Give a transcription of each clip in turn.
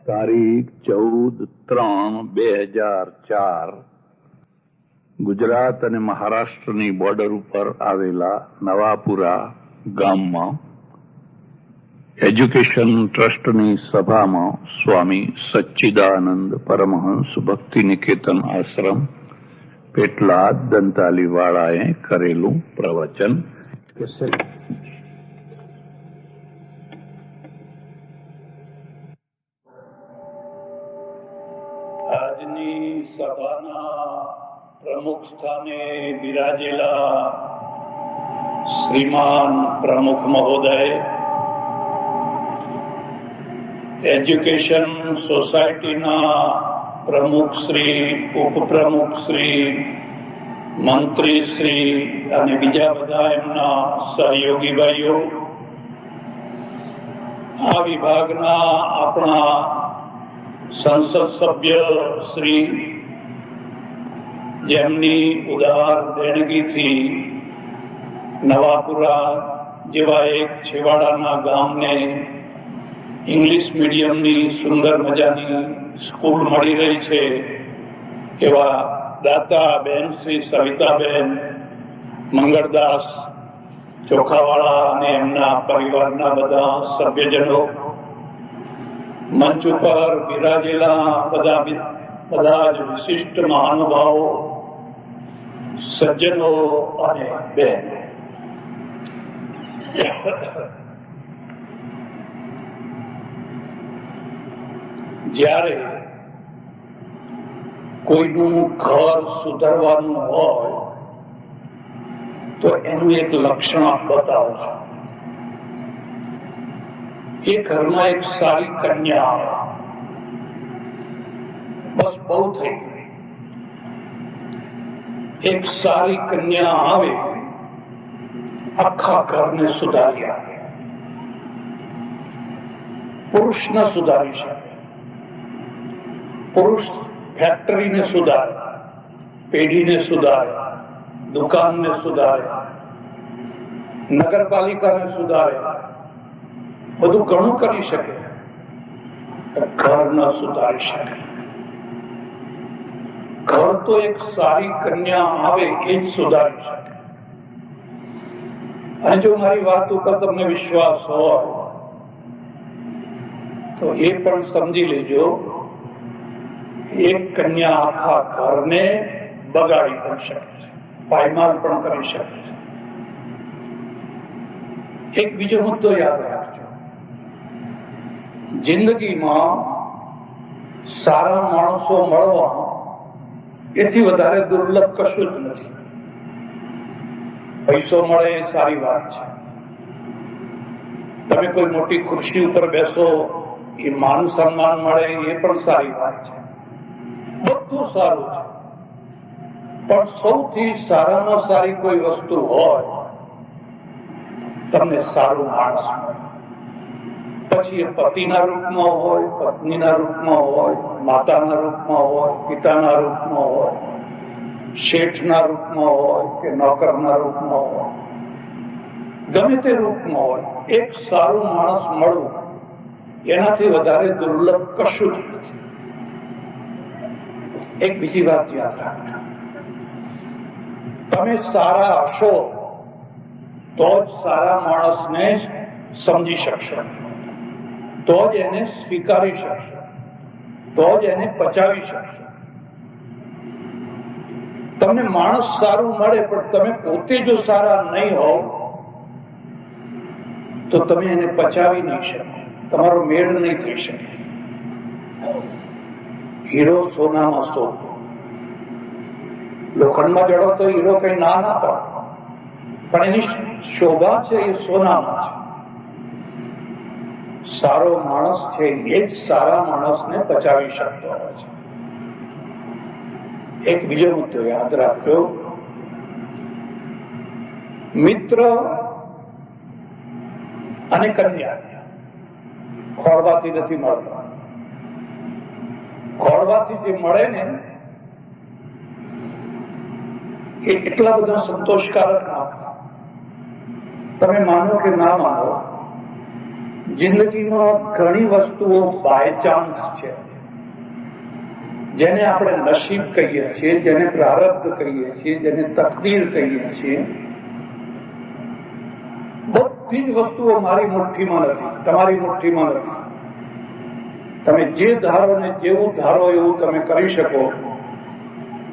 તારીખ 14/3/2004 ગુજરાત અને મહારાષ્ટ્રની બોર્ડર ઉપર આવેલા નવાપુરા ગામમાં એજ્યુકેશન ટ્રસ્ટની સભામાં સ્વામી સચ્ચિદાનંદ પરમહંસ ભક્તિ નિકેતન આશ્રમ પેટલાદ દંતાલીવાળાએ કરેલું પ્રવચન. આજની સભાના પ્રમુખ સ્થાને બિરાજેલા શ્રીમાન પ્રમુખ મહોદય, એજ્યુકેશન સોસાયટીના પ્રમુખ શ્રી, ઉપપ્રમુખ શ્રી, મંત્રી શ્રી અને બીજા બધા એમના સહયોગી ભાઈઓ, આ વિભાગના આપણા સંસદ સભ્ય શ્રી, જેમની ઉદાર દેણગીથી નવાપુરા જેવા એક છેવાડાના ગામને ઇંગ્લિશ મીડિયમની સુંદર મજાની સ્કૂલ મળી રહી છે, એવા દાતા બેન શ્રી સવિતાબેન મંગળદાસ ચોખાવાળા અને એમના પરિવારના બધા સભ્યજનો, મંચ ઉપર બિરાજેલા બધા જ વિશિષ્ટ મહાનુભાવો, સજ્જનો અને બેન, જ્યારે કોઈનું ઘર સુધારવાનું હોય તો એનું એક લક્ષણ બતાવો છો. એ ઘરમાં એક સારી કન્યા આવે, બસ બહુ થઈ ગઈ. એક સારી કન્યા આવે, આખા ઘરને સુધારી આપે. પુરુષને સુધારી શકે, પુરુષ ફેક્ટરીને સુધારે, પેઢીને સુધારે, દુકાનને સુધારે, નગરપાલિકાને સુધારે, બધું ઘણું કરી શકે, ઘર ન સુધારી શકે. ઘર તો એક સારી કન્યા આવે એ જ સુધારી શકે. અને જો મારી વાત ઉપર તમને વિશ્વાસ હોય તો એ પણ સમજી લેજો, એક કન્યા આખા ઘરને બગાડી પણ શકે છે, પાયમાલ પણ કરી શકે છે. એક બીજો મુદ્દો યાદ રાખજો, જિંદગીમાં સારા માણસો મળવા એથી વધારે દુર્લભ કશું જ નથી. પૈસો મળે એ સારી વાત છે, તમે કોઈ મોટી ખુરશી ઉપર બેસો એ માન સન્માન મળે એ પણ સારી વાત છે, બધું સારું છે. પણ સૌથી સારામાં સારી કોઈ વસ્તુ હોય, તમને સારું માણસ મળે. પછી એ પતિના રૂપમાં હોય, પત્નીના રૂપમાં હોય, માતાના રૂપમાં હોય, પિતાના રૂપમાં હોય, શેઠના રૂપમાં હોય કે નોકરના રૂપમાં હોય, ગમે તે રૂપમાં હોય, એક સારું માણસ મળવું એનાથી વધારે દુર્લભ કશું જ નથી. એક બીજી વાત યાદ રાખજો, તમે સારા હશો તો જ સારા માણસને સમજી શકશો, તો જ એને સ્વીકારી શકશો, તો જ એને પચાવી શકશો. તમને માણસ સારું મળે પણ તમે પોતે જો સારા નહીં હોવ તો તમે એને પચાવી નહીં શકો, તમારો મેળ નહીં થઈ શકે. હીરો સોનામાં સો, લોખંડમાં જડો તો હીરો કઈ ના પડે, પણ એની શોભા છે એ સોનામાં છે. સારો માણસ છે એ જ સારા માણસને પચાવી શકતો હોય છે. એક બીજો મુદ્દો યાદ રાખજો, મિત્ર અને કન્યા ખોળવાથી નથી મળતા. ખોળવાથી જે મળે ને એ એટલા બધા સંતોષકારક ના. તમે માનો કે ના માનો, જિંદગીમાં ઘણી વસ્તુઓ બાય ચાન્સ છે, જેને આપણે નસીબ કહીએ છીએ, જેને પ્રારબ્ધ કહીએ છીએ, જેને તકદીર કહીએ છીએ. બધી જ વસ્તુઓ મારી મુઠ્ઠીમાં નથી, તમારી મુઠ્ઠીમાં નથી. તમે જે ધારો ને જેવું ધારો એવું તમે કરી શકો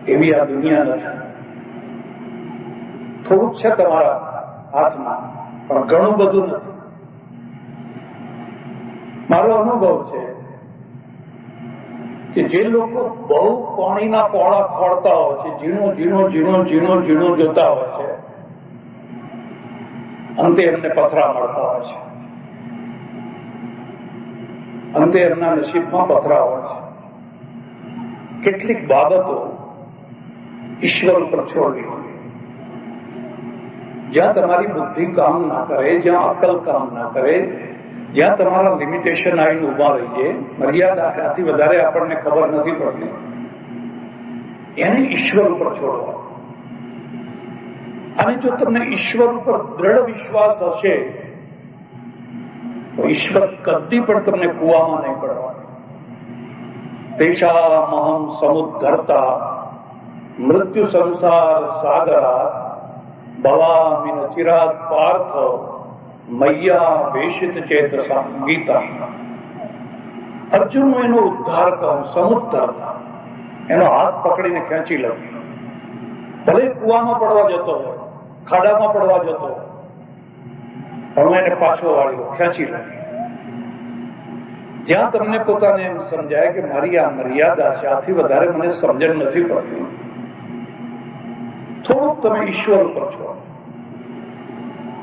એવી આ દુનિયા નથી. થોડુંક છે તમારા હાથમાં, પણ ઘણું બધું નથી. મારો અનુભવ છે કે જે લોકો બહુ પાણીના પોળા ખોળતા હોય છે, ઝીણો જોતા હોય છે, અંતે એમને પથરા મળતા હોય છે, અંતે એમના નસીબમાં પથરા હોય છે. કેટલીક બાબતો ઈશ્વર ઉપર છોડવી. જ્યાં તમારી બુદ્ધિ કામ ના કરે, જ્યાં અકલ કામ ના કરે, જ્યાં તમારા લિમિટેશન આવીને ઉભા રહીએ, મર્યાદા આથી વધારે આપણને ખબર નથી પડતી, એને ઈશ્વર ઉપર છોડવા. અને જો તમને ઈશ્વર ઉપર દ્રઢ વિશ્વાસ હશે તો ઈશ્વર કદી પણ તમને કુવામાં નહીં પડવા. તેષામહં સમુદ્ધર્તા મૃત્યુ સંસાર સાગરા ભવામિ ન ચિરાત પાર્થ મૈયા વેશિત ચેતસા. ગીતા. અર્જુન એનો ઉદ્ધાર કહું, સમુદ્ધર્તા, એનો હાથ પકડીને ખેંચી લઉં. ભલે કુવામાં પડવા જતો હોય, ખાડામાં પડવા જતો હોય, પણ એને પાછો વાળ્યો, ખેંચી લઉં. જ્યાં તમને પોતાને એમ સમજાય કે મારી આ મર્યાદા છે, આથી વધારે મને સમજણ નથી પડતી, થોડુંક તમે ઈશ્વર ઉપર છો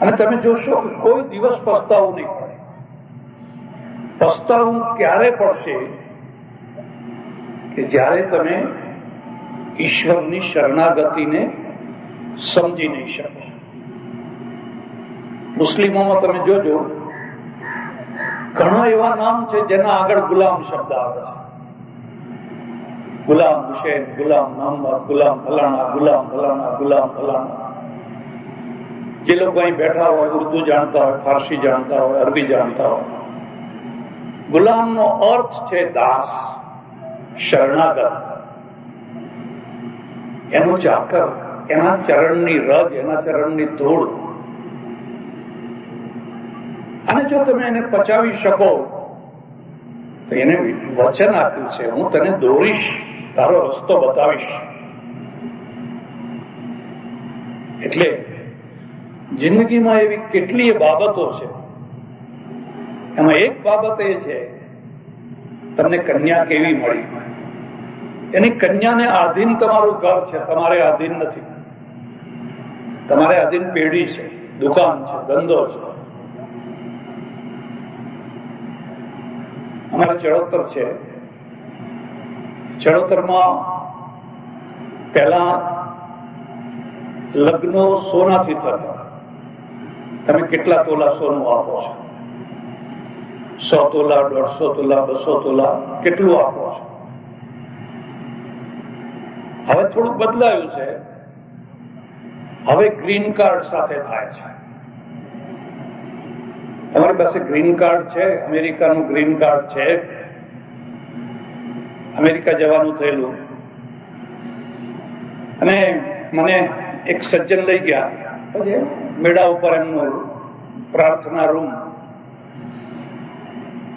અને તમે જોશો કે કોઈ દિવસ પસ્તાવું નહીં પડે. પસ્તાવું ક્યારે પડશે કે જ્યારે તમે ઈશ્વરની શરણાગતિને સમજી નહીં શકો. મુસ્લિમોમાં તમે જોજો ઘણા એવા નામ છે જેના આગળ ગુલામ શબ્દ આવે છે. ગુલામ હુસેન, ગુલામ મોહમ્મદ, ગુલામ ફલાણા, ગુલામ ફલાણા, ગુલામ ફલાણા. જે લોકો અહીં બેઠા હોય, ઉર્દુ જાણતા હોય, ફારસી જાણતા હોય, અરબી જાણતા હોય, ગુલામનો અર્થ છે દાસ, શરણાગત, એનો ચાકર, એના ચરણની રગ, એના ચરણની ધૂળ. અને જો તમે એને પચાવી શકો તો એને વચન આપ્યું છે, હું તને દોરીશ, તારો રસ્તો બતાવીશ. એટલે જિંદગીમાં એવી કેટલીય બાબતો છે. એમાં એક બાબત એ છે, તમને કન્યા કેવી મળી. એની કન્યાને આધીન તમારું ઘર છે, તમારે આધીન નથી. તમારે આધીન પેઢી છે, દુકાન છે, ધંધો છે. અમારા ચડોતર છે, ચડોતરમાં પહેલા લગ્નો સોનાથી થતા. તમે કેટલા તોલા સોનું આપો છો? 100 તોલા, 150 તોલા, 200 તોલા, કેટલું આપો છો? હવે થોડુંક બદલાયું છે. હવે ગ્રીન કાર્ડ સાથે થાય છે. તમારી પાસે ગ્રીન કાર્ડ છે, અમેરિકાનું ગ્રીન કાર્ડ છે, અમેરિકા જવાનું થયેલું, અને મને એક સજ્જન લઈ ગયા મેળા ઉપર, એમનું પ્રાર્થના રૂમ.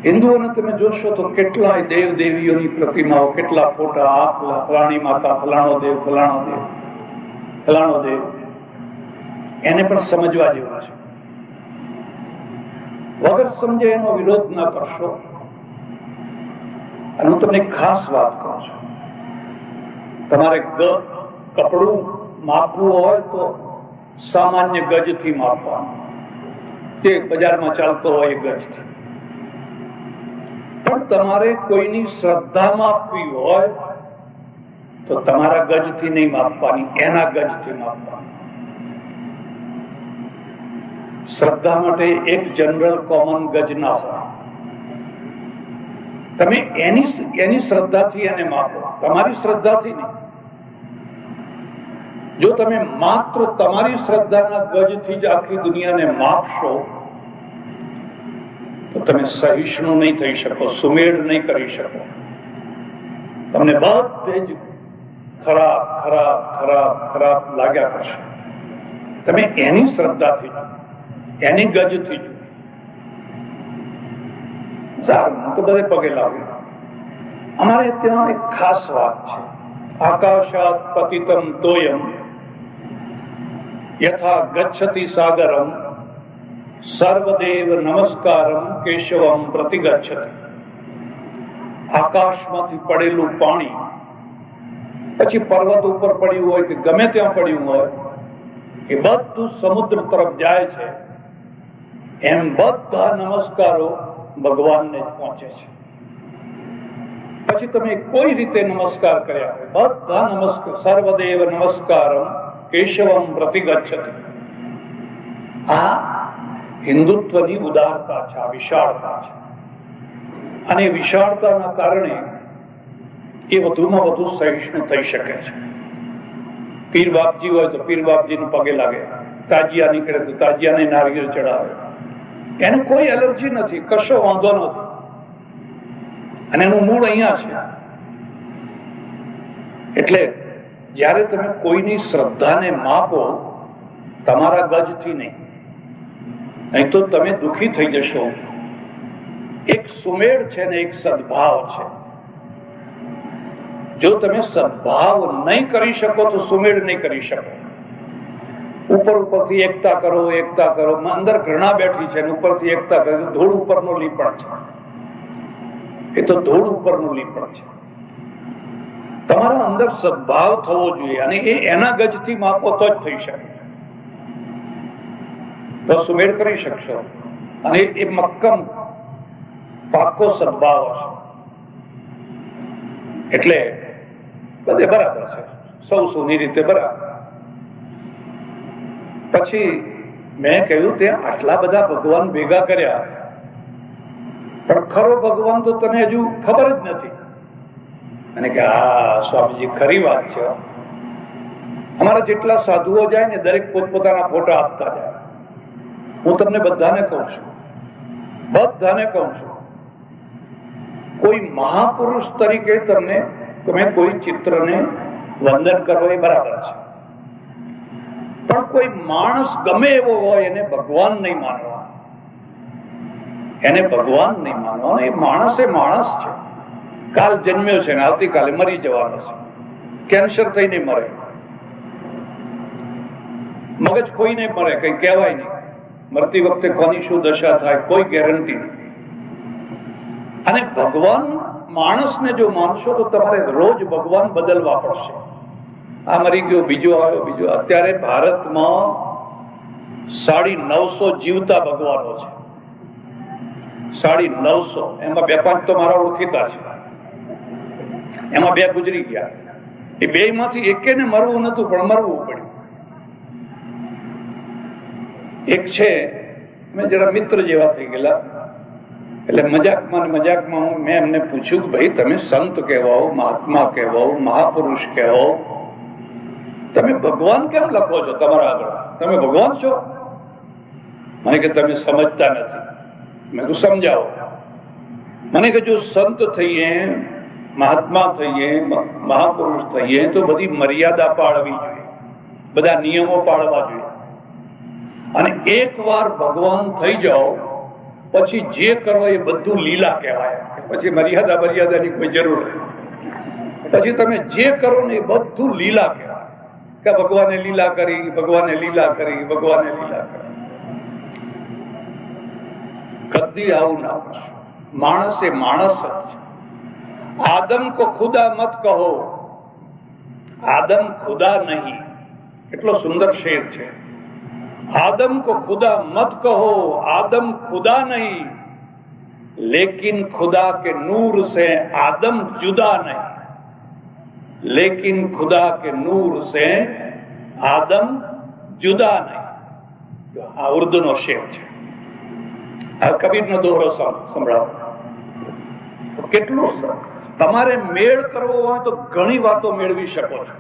હિન્દુઓને તમે જોશો તો કેટલાય દેવ દેવીઓની પ્રતિમાઓ, કેટલા ફોટા, આ ફલાણી માતા, ફલાણો દેવ, ફલાણો દેવ, ફલાણો દેવ. એને પણ સમજવા જેવું છે. વગર સમજે એનો વિરોધ ના કરશો. અને હું તમને ખાસ વાત કહું છું, તમારે કપડું માપવું હોય તો સામાન્ય ગજથી માપવાનું, જે બજારમાં ચાલતો હોય એ ગજથી. પણ તમારે કોઈની શ્રદ્ધા માપવી હોય તો તમારા ગજથી નહીં માપવાની, એના ગજથી માપવાની. શ્રદ્ધા માટે એક જનરલ કોમન ગજ ના હોય. તમે એની શ્રદ્ધાથી એને માપો, તમારી શ્રદ્ધાથી નહીં. જો તમે માત્ર તમારી શ્રદ્ધાના ગજથી જ આખી દુનિયાને માપશો તો તમે સહિષ્ણુ નહીં થઈ શકો, સુમેળ નહીં કરી શકો. તમને બધે જ ખરાબ ખરાબ ખરાબ ખરાબ લાગ્યા કરશે. તમે એની શ્રદ્ધાથી જુઓ, એની ગજથી જુઓ. સારું, હું તો બધે પગે લાગ્યું. અમારે ત્યાં એક ખાસ વાત છે. આકાશાત પતિતમ તોયમ યથા ગચ્છતિ સાગરમ સર્વદેવ નમસ્કારમ કેશવમ પ્રતિગચ્છતિ. આકાશમાંથી પડેલું પાણી પછી પર્વત ઉપર પડ્યું હોય કે ગમે ત્યાં પડ્યું હોય, એ બધું સમુદ્ર તરફ જાય છે. એમ બધા નમસ્કારો ભગવાનને જ પહોંચે છે. પછી તમે કોઈ રીતે નમસ્કાર કર્યા, બધા નમસ્કાર, સર્વદેવ નમસ્કારમ કેશવમ પ્રતિગચ્છતિ. આ હિન્દુત્વની ઉદારતા છે, આ વિશાળતા છે. અને વિશાળતાના કારણે એ વધુમાં વધુ સહિષ્ણુ થઈ શકે છે. પીર બાપજી હોય તો પીર બાપજીને પગે લાગે, તાજિયા નીકળે તો તાજિયાને નારિયેળ ચડાવે. એને કોઈ એલર્જી નથી, કશો વાંધો નથી. અને એનું મૂળ અહીંયા છે. એટલે જ્યારે તમે કોઈની શ્રદ્ધાને માપો, તમારા ગજથી નહીં, નહીં તો તમે દુઃખી થઈ જશો. એક સુમેળ છે ને એક સદભાવ છે. જો તમે સદભાવ નહીં કરી શકો તો સુમેળ નહીં કરી શકો. ઉપર ઉપરથી એકતા કરો, એકતા કરો. અંદર ઘૃણા બેઠી છે, ઉપરથી એકતા કરે. ધૂળ ઉપરનો લીપણ છે. એ તો ધૂળ ઉપરનું લીપણ છે. તમારા અંદર સદભાવ થવો જોઈએ, અને એ એના ગજથી માપો તો જ થઈ શકે. તો સુમેળ કરી શકશો. અને એ મક્કમ પાકો સદભાવ હશે. એટલે બધે બરાબર છે, સૌ સૌની રીતે બરાબર. પછી મેં કહ્યું ત્યાં આટલા બધા ભગવાન ભેગા કર્યા, પણ ખરો ભગવાન તો તને હજુ ખબર જ નથી. અને કે હા સ્વામીજી, ખરી વાત છે. અમારા જેટલા સાધુઓ જાય ને, દરેક પોતપોતાના ફોટા આપતા જાય. હું તમને બધાને કહું છું, બધાને કહું છું, કોઈ મહાપુરુષ તરીકે તમે કોઈ ચિત્રને વંદન કરો એ બરાબર છે, પણ કોઈ માણસ ગમે એવો હોય એને ભગવાન નહીં માનવા. એને ભગવાન નહીં માનવાનો. એ માણસ છે. કાલ જન્મ્યો છે ને આવતીકાલે મરી જવાનો છે. કેન્સર થઈને મરે, મગજ કોઈ નહીં મરે, કઈ કહેવાય નહીં. મરતી વખતે કોની શું દશા થાય કોઈ ગેરંટી નહીં. અને ભગવાન, માણસને જો માનશો તો તમારે રોજ ભગવાન બદલવા પડશે. આ મરી ગયો, બીજો આવ્યો, બીજો. અત્યારે ભારતમાં 950 જીવતા ભગવાનો છે. 950. એમાં 2-5 તો મારા ઓળખીતા છે. એમાં 2 ગુજરી ગયા. એ 2 માંથી એકેને મરવું નતું, પણ મરવું પડ્યું. એક છે, મેં જરા મિત્ર જેવા થઈ ગયેલા. એટલે મજાકમાં મેં એમને પૂછ્યું કે ભાઈ તમે સંત કહેવાઓ, મહાત્મા કહેવાઓ, મહાપુરુષ કહેવાઓ, તમે ભગવાન કેમ લખો છો તમારા આગળ? તમે ભગવાન છો? મને કે તમે સમજતા નથી. મેં તો સમજાવો. મને કે જો સંત થઈએ, મહાત્મા થઈએ, મહાપુરુષ થઈએ તો બધી મર્યાદા પાળવી જોઈએ, બધા નિયમો પાળવા જોઈએ. અને એકવાર ભગવાન થઈ જાઓ પછી જે કરો એ બધું લીલા કહેવાય. પછી મર્યાદાની કોઈ જરૂર નથી. પછી તમે જે કરો ને એ બધું લીલા કહેવાય કે ભગવાને લીલા કરી, ભગવાને લીલા કરી, ભગવાને લીલા કરી. કદી આવું ના કરશો. માણસ એ માણસ જ છે. આદમ કો ખુદા મત કહો, આદમ ખુદા નહીં. કેટલો સુંદર શેર છે. आदम को खुदा मत कहो, आदम खुदा नहीं, लेकिन खुदा के नूर से आदम जुदा नहीं, लेकिन खुदा के नूर से आदम जुदा नहीं. આ ઉર્દુનો શેર છે. આ કબીરનો દોહરો સંભળાવો. કેટલું તમારે મેળ કરવો હોય તો ઘણી વાતો મેળવી શકો છો,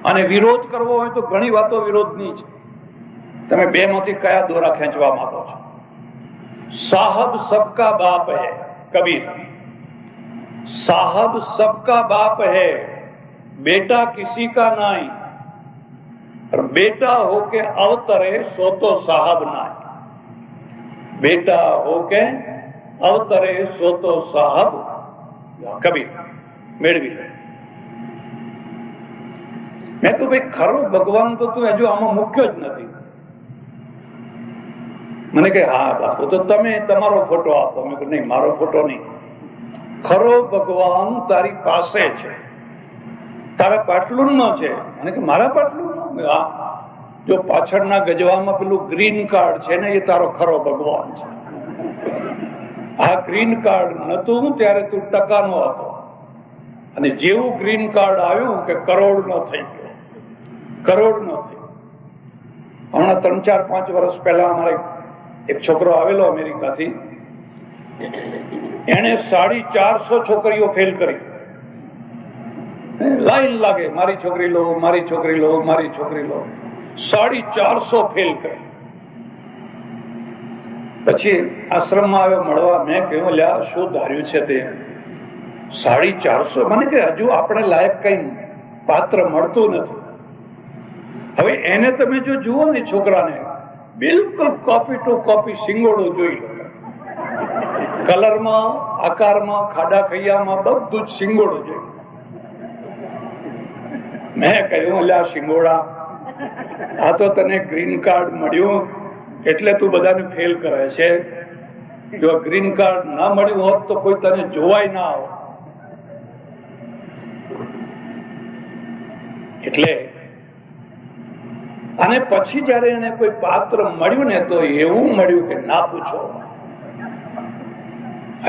અને વિરોધ કરવો હોય તો ઘણી વાતો વિરોધની છે. તમે 2 માંથી કયા દોરા ખેંચવા માંગો છો? साहब सबका बाप है, कबीर। साहब सबका बाप है, बेटा किसी का नहीं, और बेटा होके अवतरे सो तो साहब नहीं। बेटा होके अवतरे सो तो साहब, कबीर મેળવી. મેં તો ભાઈ ખરો ભગવાન તો તું હજુ આમાં મૂક્યો જ નથી. મને કે હા બાપુ તો તમે તમારો ફોટો આપો. મેં કહ્યું નહીં, મારો ફોટો નહીં. ખરો ભગવાન તારી પાસે છે, તારા પાટલું નો છે. મને કે મારા પાટલું નો? હા, જો પાછળના ગજવામાં પેલું ગ્રીન કાર્ડ છે ને, એ તારો ખરો ભગવાન છે. આ ગ્રીન કાર્ડ નતું ત્યારે તું ટકાનો હતો, અને જેવું ગ્રીન કાર્ડ આવ્યું કે કરોડ નો થઈ ગયો, કરોડ નો થઈ. હમણાં 3-4-5 વર્ષ પહેલા અમારે એક છોકરો આવેલો અમેરિકાથી, એને 450 છોકરીઓ ફેલ કરી. લાઈન લાગે, મારી છોકરી લો, મારી છોકરી લો, મારી છોકરી લો. 450 ફેલ કરી. પછી આશ્રમમાં આવ્યો મળવા. મેં કહ્યું, લ્યા શું ધાર્યું છે તે? 450? મને કે હજુ આપણે લાયક કઈ પાત્ર મળતું નથી. હવે એને તમે જો જુઓ ને છોકરાને, બિલકુલ કોપી ટુ કોપી સિંગોડો જોઈ લો. કલરમાં, આકારમાં, ખાડા ખૈયામાં બધું જ સિંગોડો જોઈ. મેં કહ્યું, લ્યા સિંગોડા, આ તો તને ગ્રીન કાર્ડ મળ્યું એટલે તું બધાને ફેલ કરે છે. જો ગ્રીન કાર્ડ ના મળ્યું હોત તો કોઈ તને જોવાય ના આવે. એટલે અને પછી જયારે એને કોઈ પાત્ર મળ્યું ને, તો એવું મળ્યું કે ના પૂછો.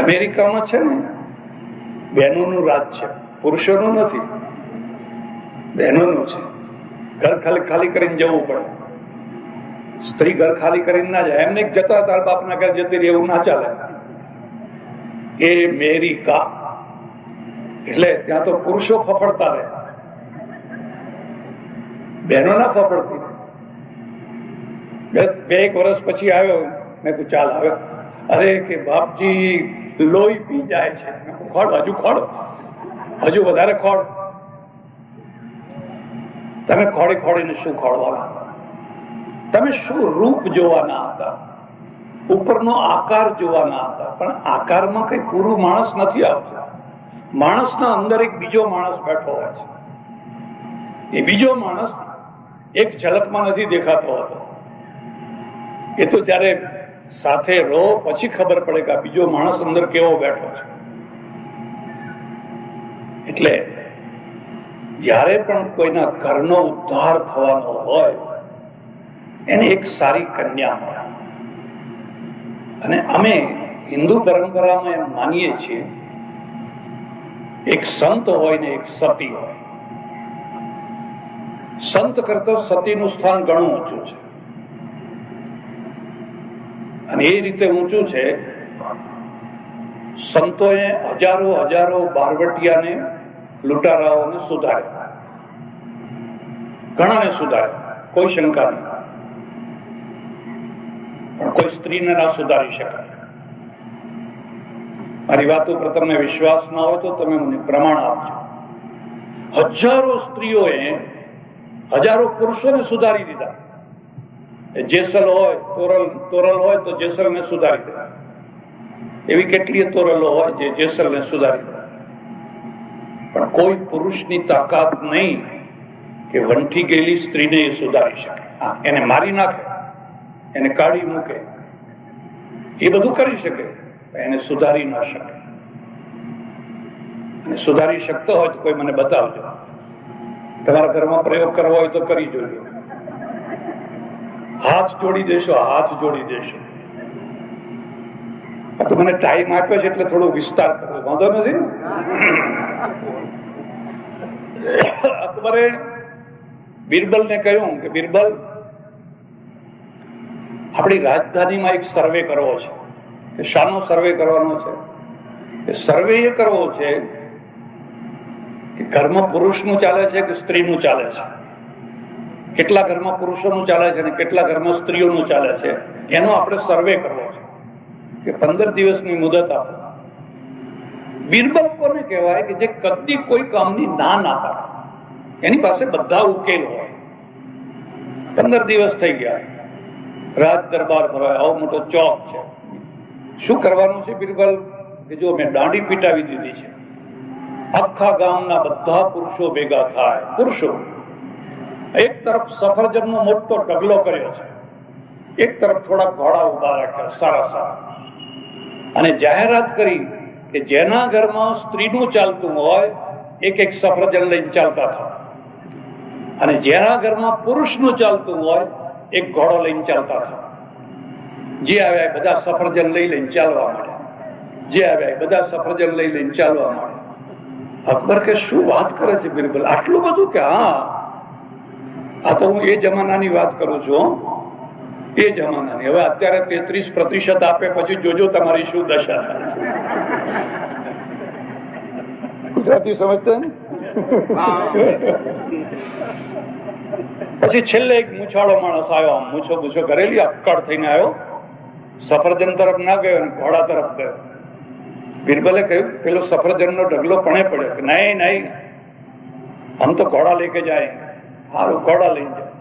અમેરિકામાં છે ને, બહેનોનું રાજ છે, પુરુષોનું નથી. બહેનોનું છે. ઘર ખાલી કરીને જવું પડે. સ્ત્રી ઘર ખાલી કરીને ના જાય. એમને જતા તાર બાપના ઘર જતી રહે એવું ના ચાલે. એ અમેરિકા એટલે ત્યાં તો પુરુષો ફફડતા રહે, બહેનો ના ફફડતી. 2-1 વર્ષ પછી આવ્યો. મેં કહ્યું ચાલ આવ્યો. અરે કે બાપજી લોહી પી જાય છે. મેં કહ્યું ખોડ, હજુ ખોડ, હજુ વધારે ખોડ. તમે ખોડી ખોડીને શું ખોડવાના? તમે શું રૂપ જોવાના હતા? ઉપરનો આકાર જોવાના હતા. પણ આકારમાં કઈ પૂરું માણસ નથી આવતું. માણસના અંદર એક બીજો માણસ બેઠો હોય છે. એ બીજો માણસ એક ઝલકમાં નથી દેખાતો હતો. એ તો જયારે સાથે રહો પછી ખબર પડે કે આ બીજો માણસ અંદર કેવો બેઠો છે. એટલે જ્યારે પણ કોઈના ઘરનો ઉદ્ધાર થવાનો હોય, એને એક સારી કન્યા મળે. અને અમે હિન્દુ પરંપરામાં એમ માનીએ છીએ, એક સંત હોય ને એક સતી હોય. સંત કરતા સતીનું સ્થાન ઘણું ઊંચું છે. અને એ રીતે ઊંચું છે, સંતોએ હજારો બારવટિયાને, લૂંટારાઓને સુધાર્યા, ઘણાને સુધાર્યા, કોઈ શંકા નહીં. પણ કોઈ સ્ત્રીને ના સુધારી શકાય. મારી વાત ઉપર તમને વિશ્વાસ ના હોય તો તમે મને પ્રમાણ આપજો. હજારો સ્ત્રીઓએ હજારો પુરુષોને સુધારી દીધા. જેસલ હોય, તોરલ હોય તો જેસલને સુધારી દીધા. એવી કેટલીય તોરલો હોય જે જેસલને સુધારી દીધા. પણ કોઈ પુરુષની તાકાત નહીં કે વંઠી ગયેલી સ્ત્રીને એ સુધારી શકે. એને મારી નાખે, એને કાઢી મૂકે, એ બધું કરી શકે, એને સુધારી ના શકે. અને સુધારી શકતો હોય તો કોઈ મને બતાવજો. તમારા ઘરમાં પ્રયોગ કરવો હોય તો કરી જોજો. હાથ જોડી દેશો, હાથ જોડી દેશો. તો મને ટાઈમ આપ્યો છે એટલે થોડો વિસ્તાર કરવો, વાંધો નથી. અકબરે બિરબલ ને કહ્યું કે બિરબલ, આપણી રાજધાનીમાં એક સર્વે કરવો છે. કે શાનો સર્વે કરવાનો છે? કે સર્વે એ કરવો છે કે ઘરમાં પુરુષનું ચાલે છે કે સ્ત્રીનું ચાલે છે, કેટલા ઘરમાં પુરુષોનું ચાલે છે અને કેટલા ઘરમાં સ્ત્રીઓનું ચાલે છે, એનો આપણે સર્વે કરવો છે. કે 15 દિવસની મુદત આપો. બિરબલ કોને કહેવાય કે જે કદી કોઈ કામની ના પાડે, એની પાસે બધા ઉકેલ હોય. 15 દિવસ થઈ ગયા, રાજ દરબાર ભરાય, આવો મોટો ચોક છે, શું કરવાનું છે બિરબલ? કે જો મેં દાંડી પીટાવી દીધી છે, આખા ગામના બધા પુરુષો ભેગા થાય. પુરુષો એક તરફ સફરજનનો મોટો ઢગલો કર્યો છે, એક તરફ થોડા ઘોડા ઉભા રાખ્યા સારા સારા, અને જાહેરાત કરી કે જેના ઘરમાં સ્ત્રીનું ચાલતું હોય એક એક સફરજન લઈને ચાલતા થાય, અને જેના ઘરમાં પુરુષનું ચાલતું હોય એક ઘોડો લઈને ચાલતા થાય. જે આવ્યા બધા સફરજન લઈને ચાલવા માંડ્યા, જે આવ્યા બધા સફરજન લઈને ચાલવા માંડ્યા. અકબર કે શું વાત કરે છે બિરબલ, આટલું બધું? કે હા, આ તો હું એ જમાનાની વાત કરું છું, એ જમાનાની. હવે અત્યારે 33% આપે પછી જોજો તમારી શું દશા થાય છે. ગુજરાતી સમજતા ને? પછી છેલ્લે એક મૂછાળો માણસ આવ્યો, આમ મૂછો મૂછો કરેલી, અક્કડ થઈને આવ્યો, સફરજન તરફ ના ગયો અને ઘોડા તરફ ગયો. બિરબલે કહ્યું પેલો સફરજનનો ઢગલો પણે પડ્યો. નહીં નહીં, હમ તો ઘોડા લેકે જાય. સારું, ઘોડા લઈને જાય.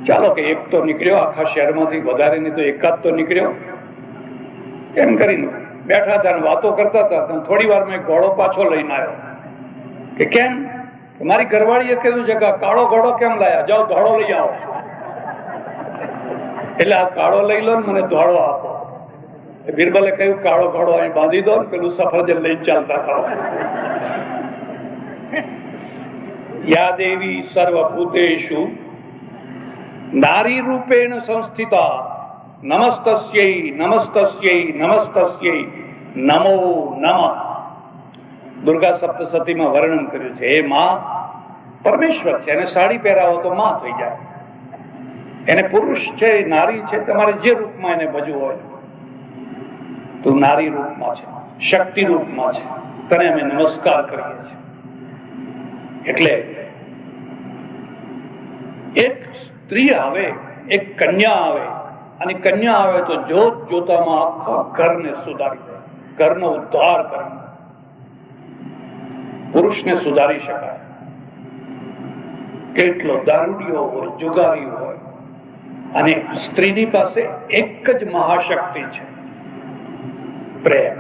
ચાલો કે એક તો નીકળ્યો, આખા શહેરમાંથી વધારે નહીં તો એકાદ તો નીકળ્યો. એમ કરીને બેઠા હતા, વાતો કરતા હતા. થોડી વાર મેં ઘોડો પાછો લઈને આવ્યો. કે કેમ? મારી ઘરવાળીએ કહ્યું છે કે કાળો ઘોડો કેમ લાયા? જાઓ ધોળો લઈ આવો. એટલે આ કાળો લઈ લો ને મને ધોળો આપો. બિરબલે કહ્યું કાળો ઘોડો અહીં બાંધી દો, પેલું સફરજન લઈને ચાલતા થાવ. યા દેવી સર્વભૂતેષુ નારી રૂપેણ સંસ્થિતા નમસ્તસ્યૈ નમસ્તસ્યૈ નમસ્તસ્યૈ નમો નમઃ. દુર્ગા સપ્તસતીમાં વર્ણન કર્યું છે. એ માં પરમેશ્વર છે, એને સાડી પહેરાવો તો માં થઈ જાય. એને પુરુષ છે, નારી છે, તમારે જે રૂપમાં એને ભજવું હોય. તું નારી રૂપમાં છે, શક્તિ રૂપમાં છે, તને અમે નમસ્કાર કરીએ છીએ. એટલે એક સ્ત્રી આવે, એક કન્યા આવે, અને કન્યા આવે તો જોત જોતામાં આખા ઘરને સુધારી દે, ઘરનો ઉદ્ધાર કરે. પુરુષને સુધારી શકાય. કેટલો દારૂડિયો હોય, જુગારી હોય, અને સ્ત્રીની પાસે એક જ મહાશક્તિ છે, પ્રેમ.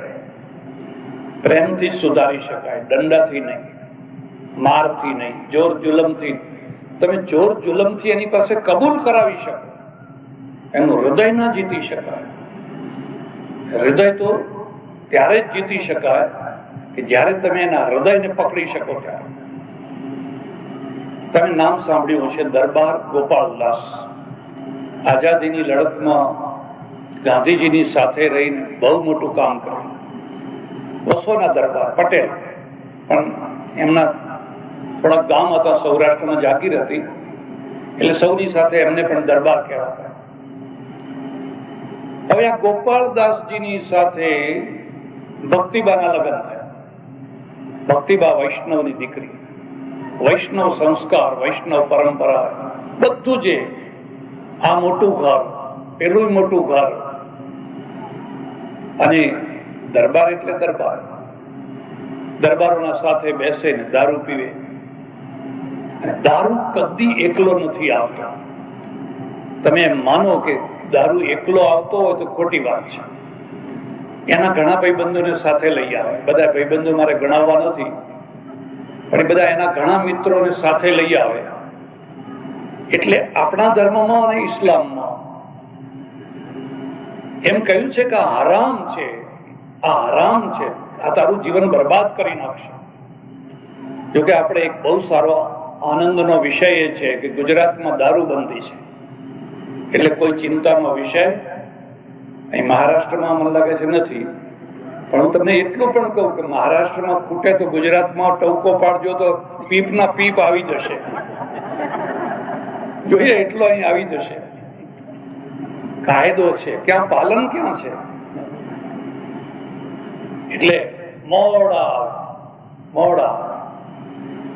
પ્રેમથી સુધારી શકાય, દંડાથી નહીં, મારથી નહીં, જોર જુલમથી. તમે જોર જુલમથી એની પાસે કબૂલ કરાવી શકો, એનું હૃદય ના જીતી શકાય. હૃદય તો ત્યારે જ જીતી શકાય કે જ્યારે તમે એના હૃદયને પકડી શકો. ત્યારે તમે નામ સાંભળ્યું છે દરબાર ગોપાલદાસ. આઝાદીની લડતમાં ગાંધીજીની સાથે રહીને બહુ મોટું કામ કર્યું. બસોના દરબાર પટેલ, પણ એમના થોડા ગામ હતા સૌરાષ્ટ્રમાં, જાગીર હતી, એટલે સૌની સાથે એમને પણ દરબાર કહેવાતા. હવે આ ગોપાલદાસજીની સાથે ભક્તિબાના લગ્ન થયા. ભક્તિબા વૈષ્ણવની દીકરી, વૈષ્ણવ સંસ્કાર, વૈષ્ણવ પરંપરા, બધું જે આ મોટું ઘર, પેલું મોટું ઘર, અને દરબાર એટલે દરબાર. દરબારોના સાથે બેસે ને દારૂ પીવે. દારૂ કદી એકલો નથી આવતો. તમે એમ માનો કે દારૂ એકલો આવતો હોય તો ખોટી વાત છે. એના ઘણા ભાઈબંધોને સાથે લઈ આવે. બધા ભાઈબંધો મારે ગણાવવા નથી, પણ એ બધા એના ઘણા મિત્રોને સાથે લઈ આવે. એટલે આપણા ધર્મમાં અને ઇસ્લામમાં એમ કહ્યું છે કે આ હરામ છે, આ હરામ છે, આ તારું જીવન બરબાદ કરી નાખશે. જોકે આપણે એક બહુ સારો આનંદનો વિષય એ છે કે ગુજરાતમાં દારૂબંધી છે, એટલે કોઈ ચિંતાનો વિષય અહીં મહારાષ્ટ્રમાં મને લાગે છે નથી. પણ હું તમને એટલું પણ કહું કે મહારાષ્ટ્રમાં ખૂટે તો ગુજરાતમાં ટવકો પાડજો તો પીપના પીપ આવી જશે. જોઈએ એટલો અહીં આવી જશે. કાયદો છે, ક્યાં પાલન ક્યાં છે? એટલે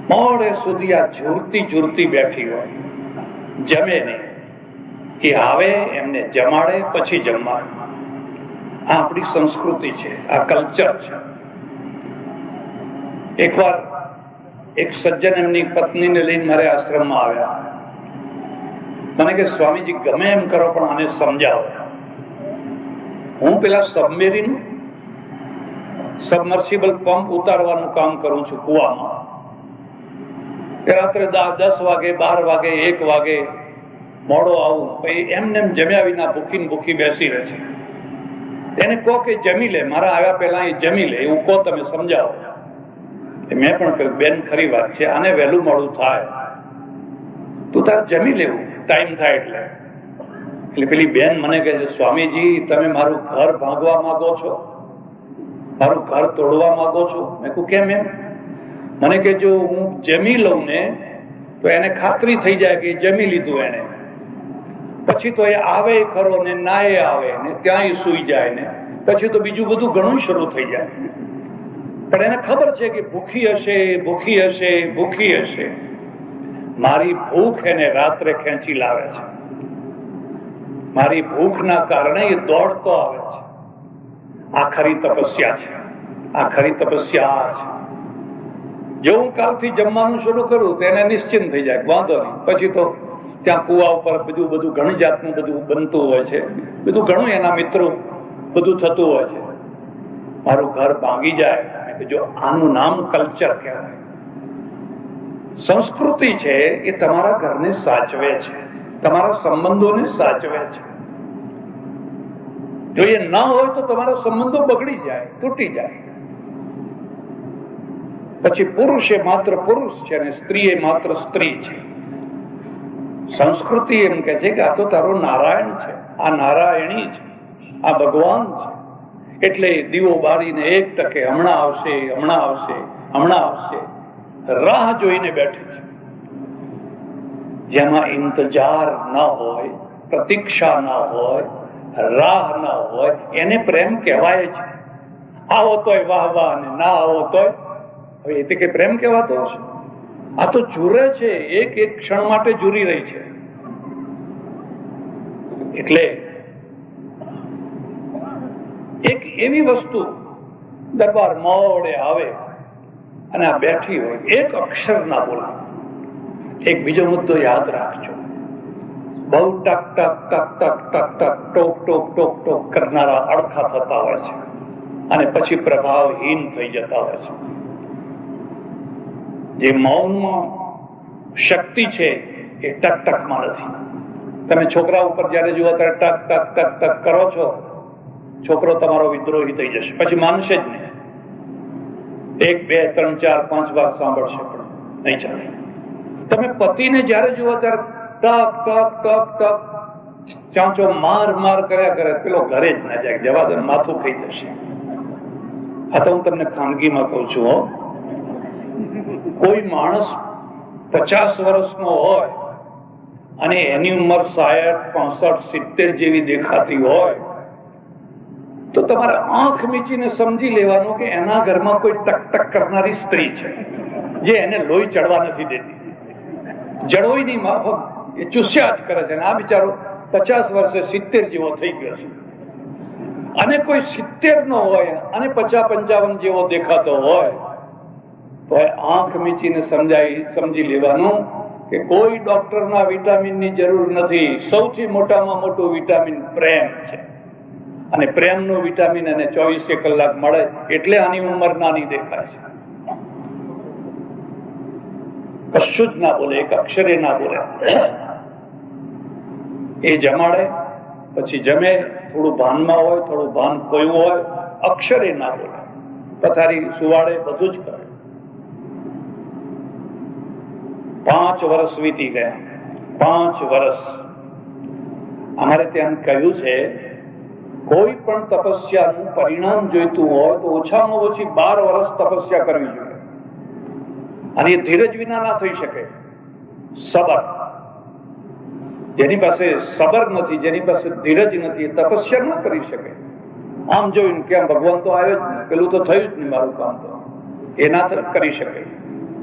મોડે સુધી આ ઝૂરતી બેઠી હોય, જમે નહીં. એ આવે એમને જમાડે, પછી જમવાનું. આ આપણી સંસ્કૃતિ છે, આ કલ્ચર છે. એકવાર એક સજ્જન એમની પત્નીને લઈને મારે આશ્રમમાં આવ્યા. મને કે સ્વામીજી ગમે એમ કરો પણ આને સમજાવો. હું પેલા સબમર્સિબલ પંપ ઉતારવાનું કામ કરું છું કુવામાં. રાત્રે 10 વાગે 12 વાગે 1 વાગે મોડો આવું, પછી એમને એમ જમ્યા વિના ભૂખી બેસી રહે છે. એને કહો કે જમી લે, મારા આવ્યા પહેલા એ જમી લે, એવું કહો, તમે સમજાવો. મેં પણ કહ્યું બેન ખરી વાત છે, આને વહેલું મોડું થાય, તું તારે જમી લેવું ટાઈમ થાય એટલે. પેલી બેન મને કહે છે સ્વામીજી તમે મારું ઘર ભાંગવા માંગો છો, મારું ઘર તોડવા માંગો છો? મેં કહ્યું કેમ એમ? મને કે જો હું જમી લઉં ને તો એને ખાતરી થઈ જાય કે જમી લીધું એને, પછી તો એ આવે ખરો ને ના એ આવે ને ત્યાં સૂઈ જાય ને પછી તો બીજું બધું ઘણું શરૂ થઈ જાય. પણ એને ખબર છે કે ભૂખી હશે. મારી ભૂખ એને રાત્રે ખેંચી લાવે છે, મારી ભૂખના કારણે એ દોડતો આવે છે. આ ખરી તપસ્યા છે, આ ખરી તપસ્યા છે. જો હું કાલથી જમવાનું શરૂ કરું તો એને નિશ્ચિંત થઈ જાય, વાંધો નહીં. પછી તો ત્યાં કુવા ઉપર બધું ઘણી જાતનું બધું બનતું હોય છે, બધું ઘણું એના મિત્રો બધું થતું હોય છે. મારું ઘર ભાંગી જાય. જો આનું નામ કલ્ચર કહેવાય, સંસ્કૃતિ છે. એ તમારા ઘરને સાચવે છે, તમારા સંબંધોને સાચવે છે. જો એ ના હોય તો તમારા સંબંધો બગડી જાય, તૂટી જાય. પછી પુરુષ એ માત્ર પુરુષ છે અને સ્ત્રી એ માત્ર સ્ત્રી છે. સંસ્કૃતિ એમ કે છે કે આ તો તારો નારાયણ છે, આ નારાયણી છે, આ ભગવાન છે. એટલે દીવો બાળીને એક ટકે હમણાં આવશે રાહ જોઈને બેઠી છે. જેમાં ઇંતજાર ન હોય, પ્રતીક્ષા ન હોય, રાહ ન હોય, એને પ્રેમ કહેવાય છે. આવો તોય વાહ વાહ અને ના આવો તોય. હવે એ કે પ્રેમ કહેવાતો હશે? આ તો જુરે છે, એક ક્ષણ માટે જુરી રહી છે. એટલે એક એવી વસ્તુ દરબાર મોડે આવે અને આ બેઠી હોય, એક અક્ષર ના બોલે. એક બીજો મુદ્દો યાદ રાખજો, બહુ ટક ટક ટક ટક ટક ટક ટોક ટોક ટોક ટોક કરનારા અડખા થતા હોય છે અને પછી પ્રભાવહીન થઈ જતા હોય છે. જે મૌનમાં શક્તિ છે એ ટક ટકમાં નથી. તમે છોકરા ઉપર જયારે જુઓ ત્યારે ટક ટક ટક ટક કરો છો, છોકરો તમારો વિદ્રોહી થઈ જશે, પછી માનશે જ નહીં. 1 2 3 4 5 વાર સાંભળશે પણ નહીં ચાલે. તમે પતિને જયારે જુઓ ત્યારે ટક ટક ટક ટક ચાંચો માર કર્યા કરે, પેલો ઘરે જ ના જાય, જવા દો, માથું ખાઈ જશે. આ તો હું તમને ખાનગીમાં કહું છું. કોઈ માણસ 50 વર્ષનો હોય અને એની ઉંમર 60 65 70 જેવી દેખાતી હોય તો તમારે આંખ મીચીને સમજી લેવાનું કે એના ઘરમાં કોઈ ટક ટક કરનારી સ્ત્રી છે જે એને લોહી ચડવા નથી દેતી. જળોઈની માફક એ ચૂસ્યા જ કરે છે. આ બિચારો 50 વર્ષે 70 જેવો થઈ ગયો છે. અને કોઈ 70 નો હોય અને 50 55 જેવો દેખાતો હોય તો આંખ મીચીને સમજી લેવાનું કે કોઈ ડોક્ટરના વિટામિનની જરૂર નથી. સૌથી મોટામાં મોટું વિટામિન પ્રેમ છે અને પ્રેમનું વિટામિન એને 24 કલાક મળે એટલે આની ઉંમર નાની દેખાય છે. કશું જ ના બોલે, એક અક્ષરે ના બોલે. એ જમાડે પછી જમે, થોડું ભાનમાં હોય, થોડું ભાન ખોયું હોય, અક્ષરે ના બોલે. પથારી સુવાડે, બધું જ કરે. 5 વર્ષ વીતી ગયા. 5 વર્ષ. અમારે ત્યાં કહ્યું છે કોઈ પણ તપસ્યાનું પરિણામ જોઈતું હોય તો ઓછામાં ઓછી 12 વર્ષ તપસ્યા કરવી જોઈએ. અને એ ધીરજ વિના ના થઈ શકે. સબર, જેની પાસે સબર નથી, જેની પાસે ધીરજ નથી, એ તપસ્યા ન કરી શકે. આમ જોઈને કેમ ભગવાન તો આવ્યો જ નહીં, પેલું તો થયું જ નહીં, મારું કામ તો એ ના કરી શકે.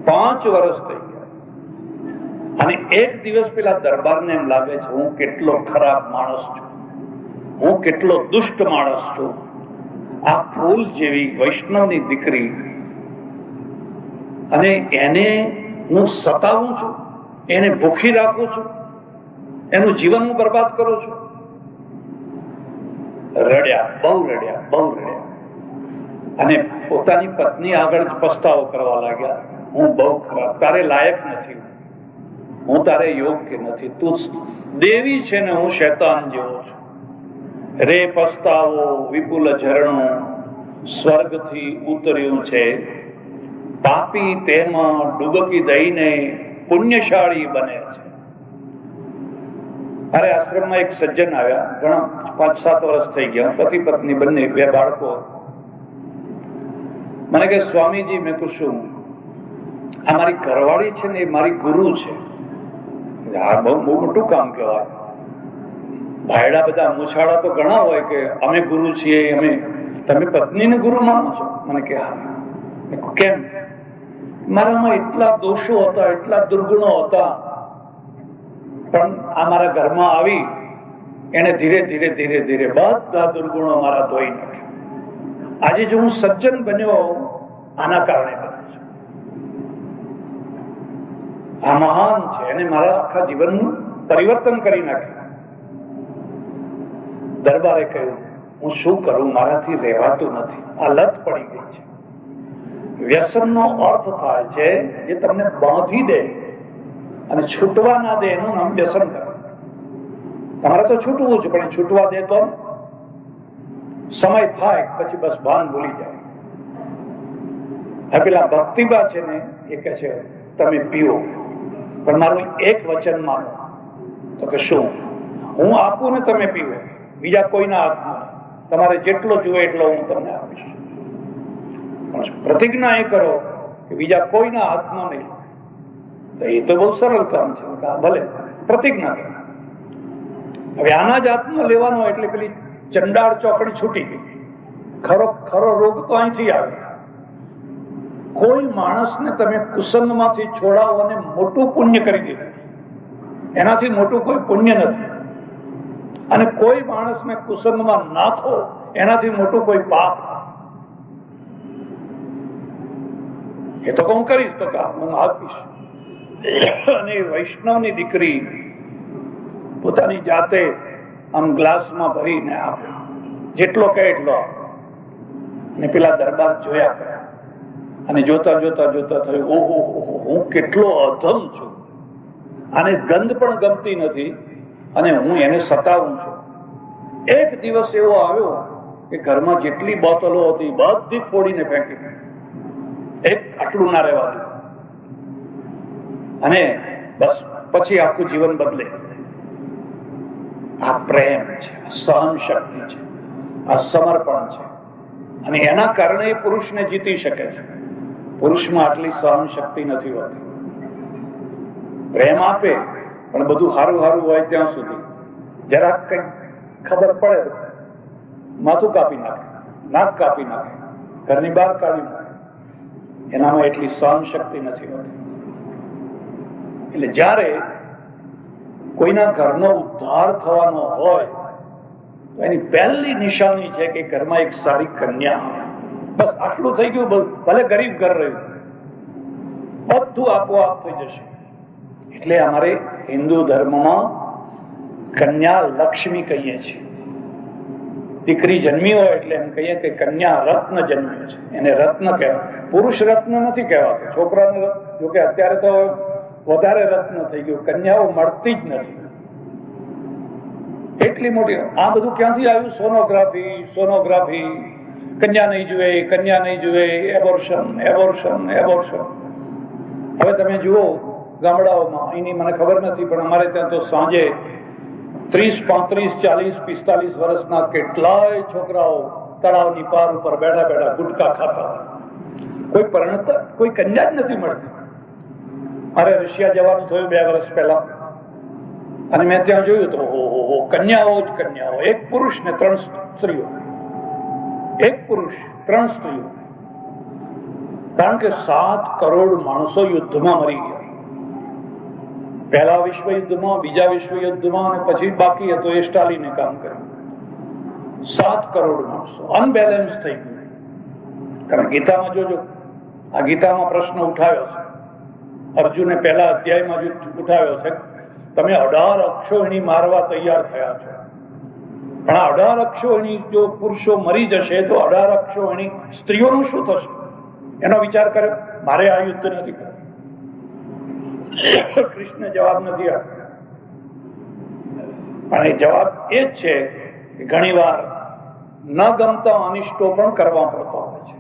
5 વર્ષ થઈ ગયા. અને એક દિવસ પેલા દરબારને એમ લાગે છે હું કેટલો ખરાબ માણસ છું, હું કેટલો દુષ્ટ માણસ છું, આ ફૂલ જેવી વૈષ્ણવની દીકરી, અને એને હું સતાવું છું, એને ભૂખી રાખું છું, એનું જીવન હું બરબાદ કરું છું. રડ્યા, બહુ રડ્યા, બહુ રડ્યા, અને પોતાની પત્ની આગળ જ પસ્તાવો કરવા લાગ્યા. હું બહુ ખરાબ, તારે લાયક નથી, હું તારે યોગ્ય નથી, તું દેવી છે ને હું શૈતાન જેવો છું. રે પસ્તાવો વિપુલ ઝરણું સ્વર્ગથી ઉતર્યું છે, પાપી તેમાં ડૂબકી દઈને પુણ્યશાળી બને છે. અરે આશ્રમમાં એક સજ્જન આવ્યા, ઘણા 5-7 વર્ષ થઈ ગયા, પતિ પત્ની બંને, 2 બાળકો. મને કે સ્વામીજી, મેં પૂછ્યું, આ મારી ઘરવાળી છે ને એ મારી ગુરુ છે. આ બહુ મોટું કામ કહેવાય. ભાયડા બધા મૂછાળા તો ઘણા હોય કે અમે ગુરુ છીએ, અમે, તમે પત્નીને ગુરુ માનો છો? મને કે હા. કેમ? મારામાં એટલા દોષો હતા, એટલા દુર્ગુણો હતા, પણ આ મારા ઘરમાં આવી એને ધીરે ધીરે ધીરે ધીરે બધા દુર્ગુણો મારા ધોઈ નાખ્યા. આજે જો હું સજ્જન બન્યો, આના કારણે બન્યો છું. આ મહાન છે, એને મારા આખા જીવનનું પરિવર્તન કરી નાખ્યું. દરબારે કહ્યું, હું શું કરું, મારાથી રહેવાતું નથી, આ લત પડી ગઈ છે. વ્યસનનો અર્થ થાય છે જે તમને બાંધી દે અને છૂટવા ના દે, એનું નામ વ્યસન કરે. તમારે તો છૂટવું છે, પણ છૂટવા દે તો સમય થાય પછી બસ ભાન ભૂલી જાય. પેલા ભક્તિબા છે ને, એ કહે છે તમે પીવો, પણ મારું એક વચન માનો. તો કે શું? હું આપું ને તમે પીવો, બીજા કોઈના હાથમાં, તમારે જેટલો જોઈએ એટલો હું તમને આપીશ. પ્રતિજ્ઞા એ કરો કે બીજા કોઈના હાથમાં નહીં. તો એ તો બહુ સરળ કામ છે. ભલે પ્રતિજ્ઞા કરો. હવે આના જ હાથમાં લેવાનો એટલે પેલી ચંડાળ ચોકડી છૂટી ગઈ. ખરો રોગ તો અહીંથી આવે. કોઈ માણસને તમે કુસંગમાંથી છોડાવો અને મોટું પુણ્ય કરી દીધું, એનાથી મોટું કોઈ પુણ્ય નથી. અને કોઈ માણસને કુસંગમાં નાખો, એનાથી મોટું કોઈ પાપ. એ તો હું કરીશ, તો હું આપીશ. અને વૈષ્ણવની દીકરી પોતાની જાતે આમ ગ્લાસમાં ભરીને આપ્યો, જેટલો કહે એટલો આપ્યો. અને પેલા દરબાર જોયા કર્યા, અને જોતા જોતા જોતા થયું, ઓહો, હું કેટલો અધમ છું, આને ગંધ પણ ગમતી નથી, અને હું એને સતાવું છું. એક દિવસ એવો આવ્યો કે ઘરમાં જેટલી બોટલો હતી બધી ફોડીને ફેંકી દીધી. એક આટલું ના રહેવા દીધું. અને બસ પછી આખું જીવન બદલે. આ પ્રેમ છે, આ સહન શક્તિ છે, આ સમર્પણ છે, અને એના કારણે એ પુરુષને જીતી શકે છે. પુરુષમાં આટલી સહન શક્તિ નથી હોતી. પ્રેમ આપે પણ બધું સારું સારું હોય ત્યાં સુધી, જરાક કઈ ખબર પડે માથું કાપી નાખે, નાક કાપી નાખે, ઘરની બહાર કાઢી નાખે. એનામાં એટલી સહન શક્તિ નથી હોતી. એટલે જ્યારે કોઈના ઘરનો ઉદ્ધાર થવાનો હોય તો એની પહેલી નિશાની છે કે ઘરમાં એક સારી કન્યા. બસ આટલું થઈ ગયું, ભલે ગરીબ ઘર રહ્યું, બધું આપોઆપ થઈ જશે. એટલે અમારે હિન્દુ ધર્મમાં કન્યા લક્ષ્મી કહીએ છીએ. દીકરી જન્મી હોય એટલે એમ કહીએ કે કન્યા રત્ન જન્મ્યો છે, એને રત્ન કહેવાય. પુરુષ રત્ન નથી કહેવાતો, છોકરાને રત્ન. જોકે અત્યારે તો વધારે રત્ન થઈ ગયું, કન્યાઓ મળતી જ નથી એટલી મોટી. આ બધું ક્યાંથી આવ્યું? સોનોગ્રાફી, સોનોગ્રાફી, કન્યા નહીં જુએ, કન્યા નહીં જુએ, એબોર્શન, એબોર્શન, એબોર્શન. હવે તમે જુઓ ગામડાઓમાં, અહીંની મને ખબર નથી, પણ અમારે ત્યાં તો સાંજે 30, 35, 40, 45 વર્ષના કેટલાય છોકરાઓ તળાવની પાર ઉપર બેઠા બેઠા ગુટકા ખાતા. કોઈ પરણતા, કોઈ કન્યા જ નથી મળતી. મારે રશિયા જવાનું થયું 2 વર્ષ પહેલા, અને મેં ત્યાં જોયું તો કન્યાઓ જ કન્યાઓ. એક પુરુષ ને 3 સ્ત્રીઓ, એક પુરુષ 3 સ્ત્રીઓ. કારણ કે 7 કરોડ માણસો યુદ્ધમાં મરી ગયા. પહેલા વિશ્વ યુદ્ધમાં, બીજા વિશ્વ યુદ્ધમાં, અને પછી બાકી હતો એ સ્ટાલિને કામ કર્યું. 7 કરોડ માણસો અનબેલેન્સ થઈ ગયું. તમે ગીતામાં જોજો, આ ગીતામાં પ્રશ્ન ઉઠાવ્યો છે, અર્જુને પહેલા અધ્યાયમાં જ ઉઠાવ્યો છે, તમે 18 અક્ષોહિણી મારવા તૈયાર થયા છો, પણ આ 18 અક્ષોહિણી જો પુરુષો મરી જશે તો 18 અક્ષોહિણી સ્ત્રીઓનું શું થશે? એનો વિચાર કર્યો? મારે આ યુદ્ધ નથી કર્યું. કૃષ્ણ જવાબ નથી આપ્યો, પણ એ જવાબ એ જ છે કે ઘણી વાર ન ગમતા અનિષ્ટો પણ કરવા પડતા હોય છે.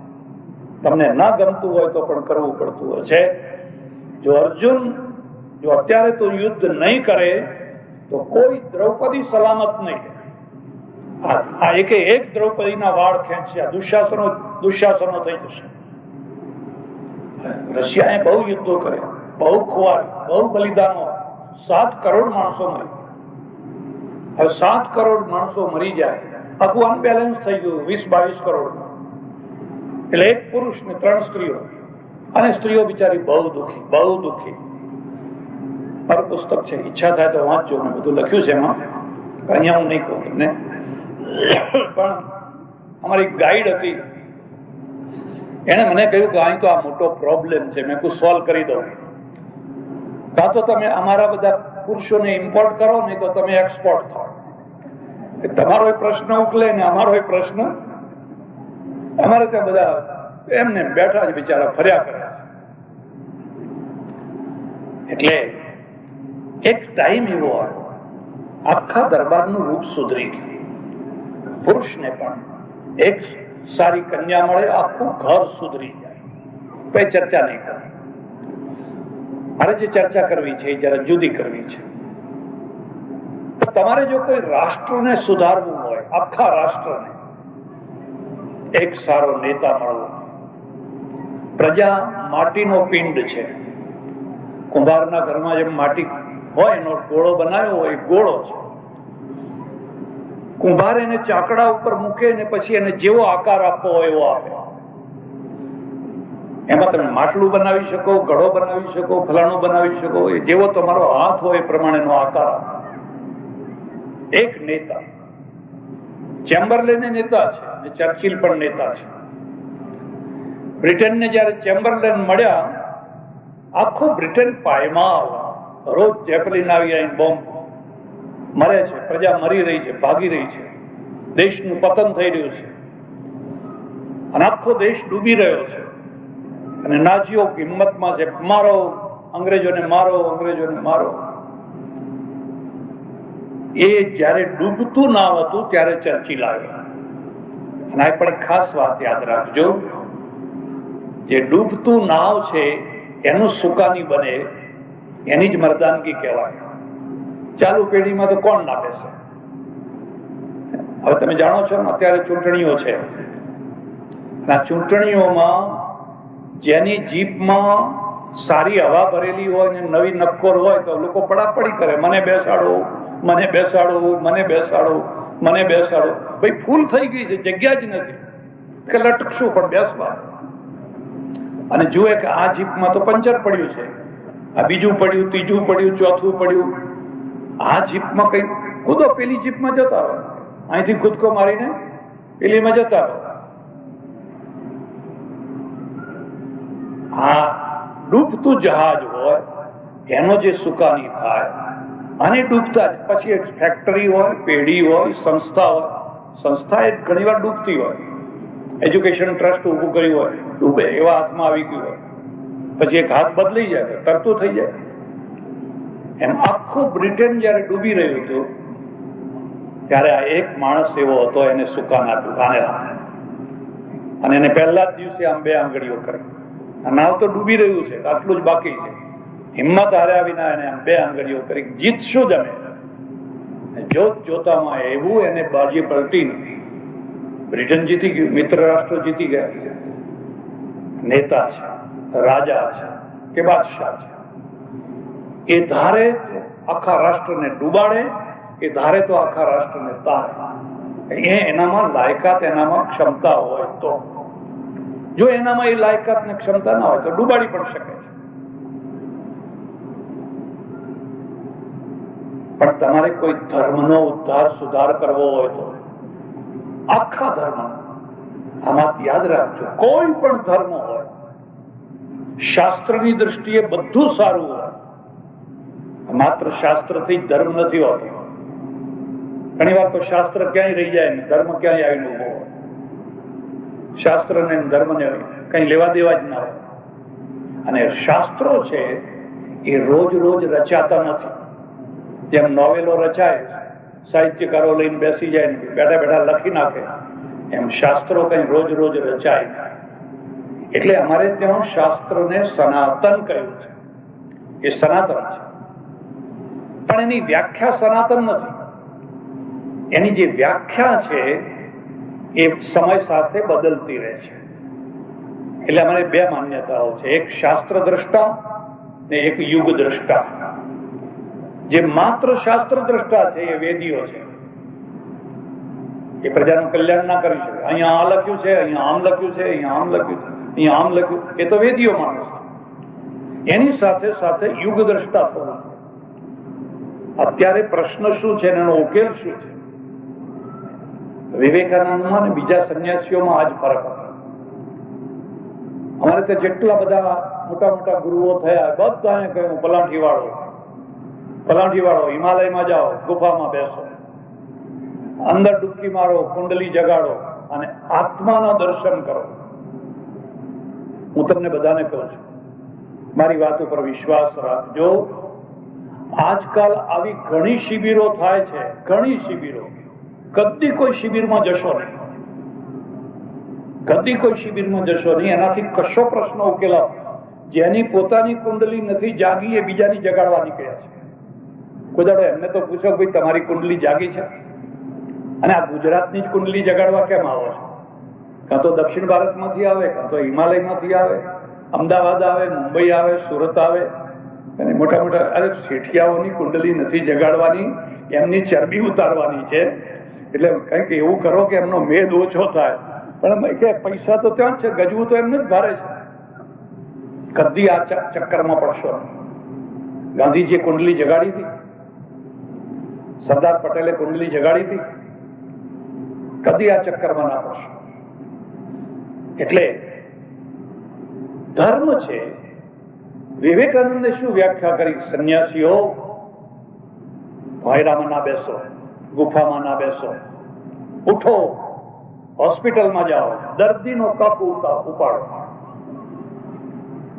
તમને ન ગમતું હોય તો પણ કરવું પડતું હોય છે. જો અર્જુન જો અત્યારે તો યુદ્ધ નહીં કરે તો કોઈ દ્રૌપદી સલામત નહીં. આ એક દ્રૌપદીના વાળ ખેંચશે, દુશાસનો થઈ જશે. રશિયાએ બહુ યુદ્ધો કર્યા, બહુ ખોવાય, બહુ બલિદાનો, 7 કરોડ માણસો મરી. હવે 7 કરોડ માણસો મરી જાય, આખું અનબેલેન્સ થઈ ગયું 20-22 કરોડ. એટલે એક પુરુષ ને 3 સ્ત્રીઓ, અને સ્ત્રીઓ બિચારી બહુ દુઃખી, બહુ દુઃખી. મારું પુસ્તક છે, ઈચ્છા થાય તો વાંચજો, મેં બધું લખ્યું છે એમાં, અહીંયા હું નહીં કહું તમને. પણ અમારી ગાઈડ હતી, એને મને કહ્યું કે અહીં તો આ મોટો પ્રોબ્લેમ છે, મેં કોઈ સોલ્વ કરી દઉં. કાં તો તમે અમારા બધા પુરુષોને ઇમ્પોર્ટ કરો, નહીં તો તમે એક્સપોર્ટ થાઓ. તમારો એ પ્રશ્ન ઉકલે ને અમારો એ પ્રશ્ન, અમારે ત્યાં બધા એમને બેઠા જ બિચારા ફર્યા કરે. એટલે એક ટાઈમ એવો આવ્યો, આખા દરબારનું રૂપ સુધરી ગયું. પુરુષને પણ એક સારી કન્યા મળે, આખું ઘર સુધરી જાય. કઈ ચર્ચા નહીં કરે. મારે જે ચર્ચા કરવી છે એ જરા જુદી કરવી છે. તમારે જો કોઈ રાષ્ટ્રને સુધારવું હોય, આખા રાષ્ટ્રને, એક સારો નેતા મળવો. પ્રજા માટીનો પિંડ છે. કુંભારના ઘરમાં જેમ માટી હોય એનો ગોળો બનાવ્યો હોય, ગોળો છે. કુંભાર એને ચાકડા ઉપર મૂકે ને પછી એને જેવો આકાર આપવો હોય એવો આપે. એમાં તમે માટલું બનાવી શકો, ઘડો બનાવી શકો, ફલાણું બનાવી શકો, એ જેવો તમારો હાથ હોય એ પ્રમાણેનો આકાર આપે. એક નેતા, ચેમ્બરલેન નેતા છે, ચર્ચિલ પણ નેતા છે. બ્રિટનને જયારે ચેમ્બરલેન મળ્યા, આખું બ્રિટન પાયમાલ, રોજ જેપલિન આવી આવીને બોમ્બ મરે છે, પ્રજા મરી રહી છે, ભાગી રહી છે, દેશનું પતન થઈ રહ્યું છે, અને આખો દેશ ડૂબી રહ્યો છે. અને નાઝીઓ હિંમતમાં છે, મારો અંગ્રેજોને, મારો અંગ્રેજોને મારો. એ જયારે ડૂબતું નાવ હતું ત્યારે ચર્ચિલ આવ્યા. અને આ પણ ખાસ વાત યાદ રાખજો, જે ડૂબતું નાવ છે એનું સુકાની બને, એની જ મર્દાનગી કહેવાય. ચાલુ પેઢીમાં તો કોણ ના બેસે? હવે તમે જાણો છો ને, અત્યારે ચૂંટણીઓ છે. આ ચૂંટણીઓમાં જેની જીપમાં સારી હવા ભરેલી હોય ને નવી નક્કોર હોય તો લોકો પડાપડી કરે, મને બેસાડો, મને બેસાડો, મને બેસાડો, મને બેસાડો. ભાઈ ફૂલ થઈ ગઈ છે, જગ્યા જ નથી કે લટકશું પણ બેસવા. અને જુએ કે આ જીપમાં તો પંચર પડ્યું છે, આ બીજું પડ્યું, ત્રીજું પડ્યું, ચોથું પડ્યું. આ જીપમાં કઈ કૂદો, પેલી જીપમાં જતા રહો, અહીંથી કૂદકો મારીને પેલીમાં જતા રહો. આ ડૂબતું જહાજ હોય એનો જે સુકાની થાય, અને ડૂબતા જ પછી એક ફેક્ટરી હોય, પેઢી હોય, સંસ્થા હોય. સંસ્થા એ ઘણી વાર ડૂબતી હોય, એજ્યુકેશન ટ્રસ્ટ ઉભું કર્યું હોય, ડૂબે એવા હાથમાં આવી ગયું હોય, પછી એક હાથ બદલાઈ જાય, તરતું થઈ જાય. એમ આખું બ્રિટન જયારે ડૂબી રહ્યું હતું ત્યારે આ એક માણસ એવો હતો, એને સુકાન આપ્યું, આને અને એને પહેલા જ દિવસે આમ 2 આંગળીઓ કરી. નાવ તો ડૂબી રહ્યું છે, આટલું જ બાકી છે. હિંમત હાર્યા વિના એને આમ 2 આંગળીઓ કરી. જીતશું જ અમે. જોત જોતામાં એવું એને બાજી પલટી, બ્રિટન જીતી ગયું, મિત્ર રાષ્ટ્ર જીતી ગયા. નેતા છે, રાજા છે કે બાદશાહ છે, એ ધારે આખા રાષ્ટ્રને ડૂબાડે, એ ધારે તો આખા રાષ્ટ્રને તારે. એનામાં લાયકાત, એનામાં ક્ષમતા હોય તો. જો એનામાં એ લાયકાત ને ક્ષમતા ના હોય તો ડૂબાડી પણ શકે છે. પણ તમારે કોઈ ધર્મનો ઉદ્ધાર સુધાર કરવો હોય તો આખા ધર્મ. આમાં યાદ રાખજો, કોઈ પણ ધર્મ હોય, શાસ્ત્રની દ્રષ્ટિએ બધું સારું હોય, માત્ર શાસ્ત્રથી જ ધર્મ નથી હોતો. ઘણી વાર તો શાસ્ત્ર ક્યાંય રહી જાય ને ધર્મ ક્યાંય આવીને ઉભો હોય. શાસ્ત્ર ને ધર્મ ને કઈ લેવા દેવા જ ના હોય. અને શાસ્ત્રો છે એ રોજ રોજ રચાતા નથી. જેમ નોવેલો રચાય, સાહિત્યકારો લઈને બેસી જાય ને બેઠા બેઠા લખી નાખે, એમ શાસ્ત્રો કઈ રોજ રોજ રચાય. એટલે અમારે ત્યાં શાસ્ત્રને સનાતન કહ્યું છે. એ સનાતન છે, પણ એની વ્યાખ્યા સનાતન નથી. એની જે વ્યાખ્યા છે એ સમય સાથે બદલતી રહે છે. એટલે અમારે બે માન્યતાઓ છે, એક શાસ્ત્ર દ્રષ્ટા ને એક યુગ દ્રષ્ટા. જે માત્ર શાસ્ત્ર દ્રષ્ટા છે એ વેદીઓ છે. એ પ્રજાનું કલ્યાણ ના કરી શકે. અહીંયા આ લખ્યું છે, અહીંયા આમ લખ્યું છે, અહીંયા આમ લખ્યું છે, અહીંયા આમ લખ્યું, એ તો વેદીઓ માણસ. એની સાથે સાથે યુગ દ્રષ્ટા થવું. અત્યારે પ્રશ્ન શું છે એનો ઉકેલ શું છે? વિવેકાનંદમાં અને બીજા સંન્યાસીઓમાં આજ ફરક હતો. અમારે ત્યાં જેટલા બધા મોટા મોટા ગુરુઓ થયા બધાને કહ્યું પલાઠી વાળો હિમાલયમાં જાઓ, ગુફામાં બેસો, અંદર ડૂબકી મારો, કુંડલી જગાડો અને આત્માના દર્શન કરો. હું તમને બધાને કહું છું, મારી વાત ઉપર વિશ્વાસ રાખજો. આજકાલ આવી ઘણી શિબિરો થાય છે, ઘણી શિબિરો. કદી કોઈ શિબિરમાં જશો નહીં, કદી કોઈ શિબિરમાં જશો નહીં. એનાથી કશો પ્રશ્ન ઉકેલાવ. જેની પોતાની કુંડલી નથી જાગી એ બીજાની જગાડવા નીકળ્યા છે. કોઈ દાડો એમને તો પૂછો ભાઈ તમારી કુંડલી જાગી છે? અને આ ગુજરાતની જ કુંડલી જગાડવા કેમ આવો છો? કાં તો દક્ષિણ ભારતમાંથી આવે, કાં તો હિમાલયમાંથી આવે, અમદાવાદ આવે, મુંબઈ આવે, સુરત આવે. અને મોટા મોટા અરે શેઠિયાઓની કુંડલી નથી જગાડવાની, એમની ચરબી ઉતારવાની છે. એટલે કંઈક એવું કરો કે એમનો મેદ ઓછો થાય. પણ કે પૈસા તો ત્યાં જ છે, ગજવું તો એમને જ ભારે છે. કદી આ ચક્કરમાં પડશો. ગાંધીજીએ કુંડલી જગાડી હતી, સરદાર પટેલે કુંડલી જગાડી હતી. કદી આ ચક્કરમાં ના પડશો. એટલે ધર્મ છે. વિવેકાનંદે શું વ્યાખ્યા કરી? સંન્યાસીઓ ભાયરામાં ના બેસો, ગુફામાં ના બેસો, ઉઠો, હોસ્પિટલમાં જાઓ, દર્દીનો કફ ઉપાડો,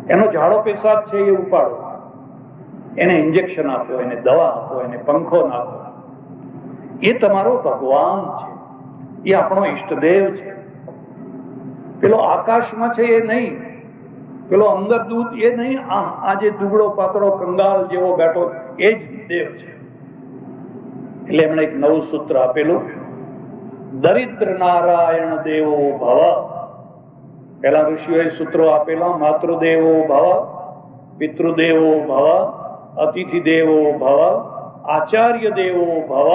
એનો ઝાડો પેશાબ છે એ ઉપાડો, એને ઇન્જેક્શન આપો, એને દવા આપો, એને પંખો નાખો. એ તમારો ભગવાન છે, એ આપણો ઈષ્ટદેવ છે. પેલો આકાશમાં છે એ નહીં, પેલો અંદર દૂધ એ નહીં, આ જે દુબળો પાતળો કંગાલ જેવો બેઠો એ જ દેવ છે. એટલે એમણે એક નવું સૂત્ર આપેલું, દરિદ્ર નારાયણ દેવો ભવ. પેલા ઋષિઓએ સૂત્રો આપેલા, માતૃદેવો ભવ, પિતૃદેવો ભવ, અતિથિ દેવો ભવ, આચાર્ય દેવો ભવ.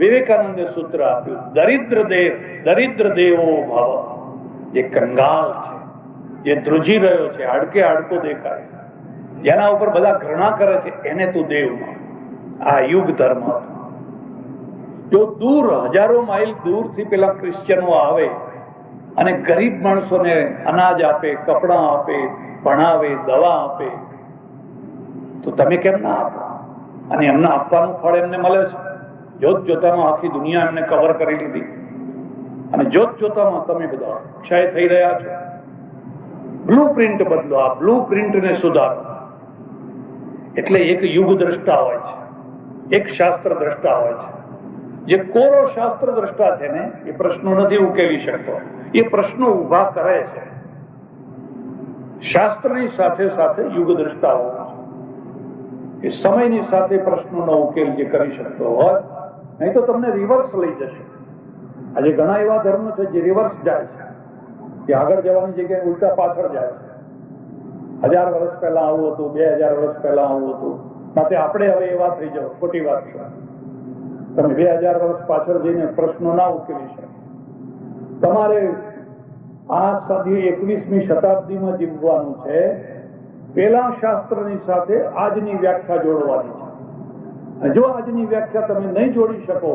વિવેકાનંદે સૂત્ર આપ્યું, દરિદ્ર દેવો ભવ. જે કંગાલ છે, જે ધ્રુજી રહ્યો છે, હાડકે હાડકો દેખાય છે, જેના ઉપર બધા ઘૃણા કરે છે, એને તું દેવ માન. આ યુગ ધર્મ હતો. જો દૂર હજારો માઇલ દૂરથી પેલા ક્રિશ્ચનો આવે અને ગરીબ માણસોને અનાજ આપે, કપડાં આપે, ભણાવે, દવા આપે, તો તમે કેમ ના આપો? અને એમને આપવાનું ફળ એમને મળે છે. જોત જોતામાં આખી દુનિયા એમને કવર કરી લીધી, અને જોત જોતામાં તમે બધા ક્ષય થઈ રહ્યા છો. બ્લુ પ્રિન્ટ બદલો, આ બ્લુ પ્રિન્ટને સુધારો. એટલે એક યુગ દ્રષ્ટા હોય છે, એક શાસ્ત્ર દ્રષ્ટા હોય છે. જે કોરો શાસ્ત્ર દ્રષ્ટા છે ને એ પ્રશ્નો નથી ઉકેલી શકતો, એ પ્રશ્નો ઉભા કરે છે. શાસ્ત્રની સાથે સાથે યુગ દ્રષ્ટા હોય છે, એ સમયની સાથે પ્રશ્નોનો ઉકેલ જે કરી શકતો હોય. નહીં તો તમને રિવર્સ લઈ જશે. આજે ઘણા એવા ધર્મ છે જે રિવર્સ જાય છે, કે આગળ જવાની જગ્યાએ ઉલટા પાછળ જાય છે. 1000 વર્ષ પહેલા આવું હતું, 2000 વર્ષ પહેલા આવું હતું, માટે આપણે હવે એવા થઈ જાવ. ખોટી વાત છે. તમે 2000 વર્ષ પાછળ જઈને પ્રશ્નો ના ઉકેલી શકો. તમારે આ સદી 21મી શતાબ્દીમાં જીવવાનું છે. પેલા શાસ્ત્રની સાથે આજની વ્યાખ્યા જોડવાની છે. જો આજની વ્યાખ્યા તમે નહીં જોડી શકો